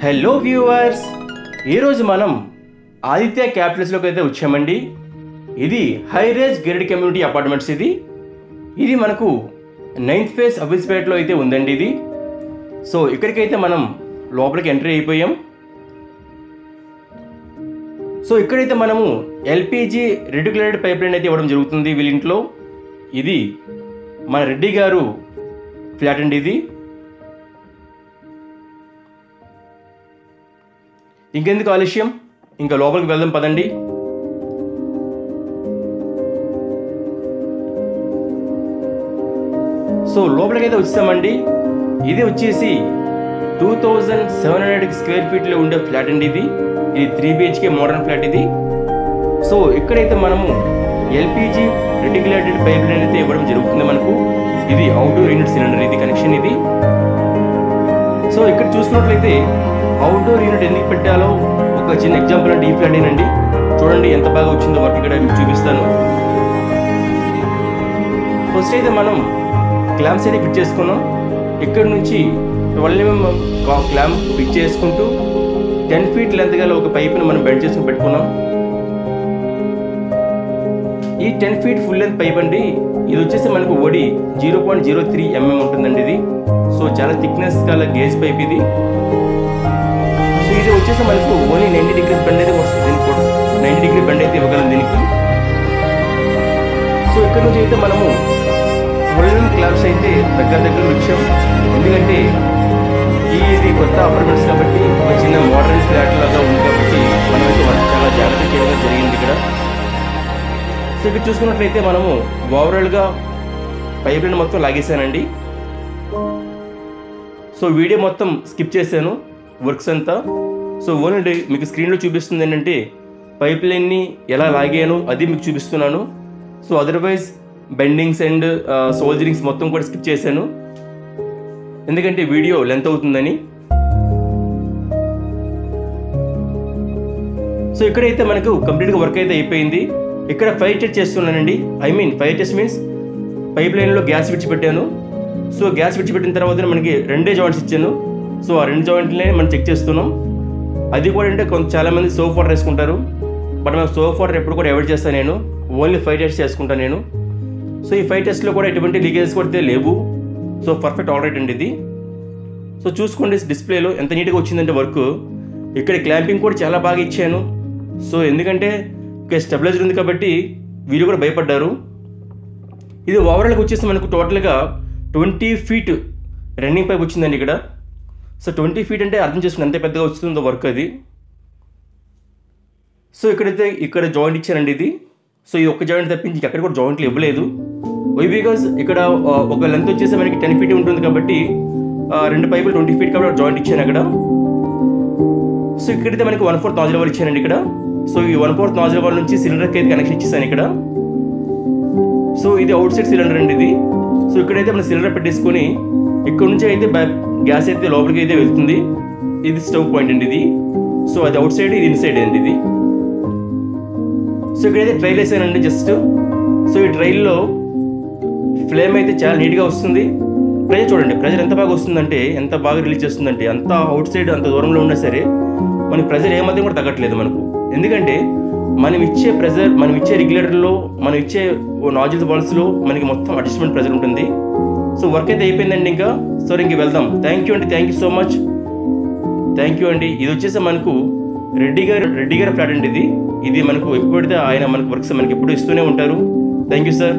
Hello viewers, ఈరోజు మనం ఆదిత్య క్యాపిటల్స్లోకి అయితే వచ్చామండి. ఇది high raise gated community apartments. ఇది మనకు 9th ఫేజ్ అవిస్పేటలో అయితే ఉందండి ఇది. సో ఇక్కడికైతే మనం లోపలికి ఎంట్రీ అయిపోయాం. సో ఇక్కడైతే మనము ఎల్పిజి రెటిక్యులేటెడ్ పైప్ లైన్ అయితే ఇవ్వడం జరుగుతుంది వీళ్ళ ఇంట్లో. ఇది మన రెడ్డి గారు ఫ్లాట్ అండి ఇది. ఇంకెందుకు ఆలస్యం, ఇంకా లోపలికి వెళ్దాం పదండి. సో లోపలికైతే వచ్చామండి. ఇది వచ్చేసి 2700 స్క్వేర్ ఫీట్లో ఉండే ఫ్లాట్ అండి ఇది. 3 BHK మోడర్న్ ఫ్లాట్ ఇది. సో ఇక్కడైతే మనము ఎల్పిజి రెటిక్యులేటెడ్ పైప్ లైన్ అయితే ఇవ్వడం జరుగుతుంది మనకు. ఇది అవుట్డోర్ యూనిట్ సిలిండర్ ఇది కనెక్షన్ ఇది. సో ఇక్కడ చూసినట్లయితే అవుట్డోర్ యూనిట్ ఎందుకు పెట్టాలో ఒక చిన్న ఎగ్జాంపుల్ అంటే ఈ ఫ్లాట్ ఏనండి. చూడండి ఎంత బాగా వచ్చిందో వర్క్ ఇక్కడ మీకు చూపిస్తాను. ఫస్ట్ అయితే మనం క్లాంప్స్ అయితే ఫిట్ చేసుకున్నాం. ఇక్కడ నుంచి 12 mm క్లాంప్ ఫిట్ చేసుకుంటూ 10 feet లెంత్ గల ఒక పైప్ని మనం బెండ్ చేసుకుని పెట్టుకున్నాం. ఈ 10 feet ఫుల్ లెంత్ పైప్ అండి. ఇది వచ్చేసి మనకు ఓడి 0.03 mm ఉంటుందండి ఇది. సో చాలా థిక్నెస్ గల గేజ్ పైప్ ఇది. సో ఇది వచ్చేసి మనకు ఓన్లీ 90 degrees బెండ్ అయితే వస్తుంది. దీనికి కూడా 90 degree బెండ్ అయితే ఇవ్వగలం దీనికి. సో ఇక్కడ నుంచి అయితే మనము 12 క్లాంప్స్ అయితే దగ్గర వచ్చాం. ఎందుకంటే ఇది కొత్త అపార్ట్మెంట్స్ కాబట్టి ఒక చిన్న మోడర్న్ ఫ్లాట్ లాగా ఉంది కాబట్టి మనమైతే చాలా జాగ్రత్త చేయడం జరిగింది ఇక్కడ. సో ఇక్కడ చూసుకున్నట్లయితే మనము ఓవరాల్గా పైప్ లైన్ మొత్తం లాగేసానండి. సో వీడియో మొత్తం స్కిప్ చేశాను వర్క్స్ అంతా. సో ఓన్లీ మీకు స్క్రీన్లో చూపిస్తుంది ఏంటంటే పైప్ లైన్ని ఎలా లాగాను అది మీకు చూపిస్తున్నాను. సో అదర్వైజ్ బెండింగ్స్ అండ్ సోల్జరింగ్స్ మొత్తం కూడా స్కిప్ చేశాను, ఎందుకంటే వీడియో లెంత్ అవుతుందని. సో ఇక్కడైతే మనకు కంప్లీట్గా వర్క్ అయితే అయిపోయింది. ఇక్కడ ఫైర్ టెస్ట్ చేస్తున్నానండి. ఫైర్ టెస్ట్ మీన్స్ పైప్ లైన్లో గ్యాస్ విడిచిపెట్టాను. సో గ్యాస్ విడిచిపెట్టిన తర్వాత మనకి 2 జాయింట్స్ ఇచ్చాను. సో ఆ 2 జాయింట్లనే మనం చెక్ చేస్తున్నాం. అది కూడా అంటే చాలామంది సోప్ వాటర్ వేసుకుంటారు, బట్ మనం సోప్ వాటర్ ఎప్పుడు కూడా అవాయిడ్ చేస్తాను. నేను ఓన్లీ ఫైర్ టెస్ట్ చేసుకుంటాను నేను. సో ఈ ఫైర్ టెస్ట్లో కూడా ఎటువంటి లీకేజెస్ కూడా లేవు. సో పర్ఫెక్ట్ ఆల్రైట్ అండి ఇది. సో చూసుకోండి డిస్ప్లేలో ఎంత నీట్గా వచ్చిందంటే వర్క్. ఇక్కడ క్లాంపింగ్ కూడా చాలా బాగా ఇచ్చాను. సో ఎందుకంటే ఇక్కడ స్టెబిలైజర్ ఉంది కాబట్టి వీళ్ళు కూడా భయపడ్డారు. ఇది ఓవరాల్గా వచ్చేసి మనకు టోటల్గా 20 feet రన్నింగ్ పైప్ వచ్చిందండి ఇక్కడ. సో 20 feet అంటే అర్థం చేసుకుని ఎంత పెద్దగా వస్తుందో వర్క్ అది. సో ఇక్కడైతే ఇక్కడ జాయింట్ ఇచ్చారండి ఇది. సో ఈ ఒక్క జాయింట్ తప్పించి ఎక్కడ కూడా జాయింట్లు ఇవ్వలేదు. వై బికాజ్ ఇక్కడ ఒక లెంత్ వచ్చేసి మనకి 10 feet ఉంటుంది కాబట్టి 2 పైపులు 20 feet కాబట్టి జాయింట్ ఇచ్చాను అక్కడ. సో ఇక్కడైతే మనకి 1/4 నాజిల్ వాల్ ఇచ్చానండి ఇక్కడ. సో ఈ 1/4 నాజిల్ వాల్ నుంచి సిలిండర్కి అయితే కనెక్షన్ ఇచ్చేసాను ఇక్కడ. సో ఇది అవుట్ సైడ్ సిలిండర్ అండి ఇది. సో ఇక్కడైతే మనం సిలిండర్ పెట్టేసుకొని ఇక్కడ నుంచి అయితే గ్యాస్ అయితే లోపలికి అయితే వెళ్తుంది. ఇది స్టవ్ పాయింట్ అండి ఇది. సో అది అవుట్ సైడ్, ఇది ఇన్సైడ్ అండి ఇది. సో ఇక్కడైతే ట్రైల్ వేసానండి జస్ట్. సో ఈ ట్రైల్లో ఫ్లేమ్ అయితే చాలా నీట్గా వస్తుంది. ప్రెజర్ చూడండి, ప్రెజర్ ఎంత బాగా వస్తుందంటే, ఎంత బాగా రిలీజ్ చేస్తుందంటే, అంత అవుట్ సైడ్ అంత దూరంలో ఉన్నా సరే మనకి ప్రెజర్ ఏమాత్రం కూడా తగ్గట్లేదు మనకు. ఎందుకంటే మనం ఇచ్చే ప్రెజర్, మనం ఇచ్చే రెగ్యులేటర్లో, మనం ఇచ్చే నాజిల్ వాల్స్లో మనకి మొత్తం అడ్జస్ట్మెంట్ ప్రెజర్ ఉంటుంది. సో వర్క్ అయితే అయిపోయిందండి ఇంకా. సో ఇంక వెళ్దాం. థ్యాంక్ యూ అండి, thank you so much, thank you అండి. ఇది వచ్చేసి మనకు రెడ్డి గారి ఫ్లాట్ అండి ఇది. ఇది మనకు ఎప్పుడు పడితే ఆయన మనకు వర్క్స్ మనకి ఎప్పుడు ఇస్తూనే ఉంటారు. Thank you sir.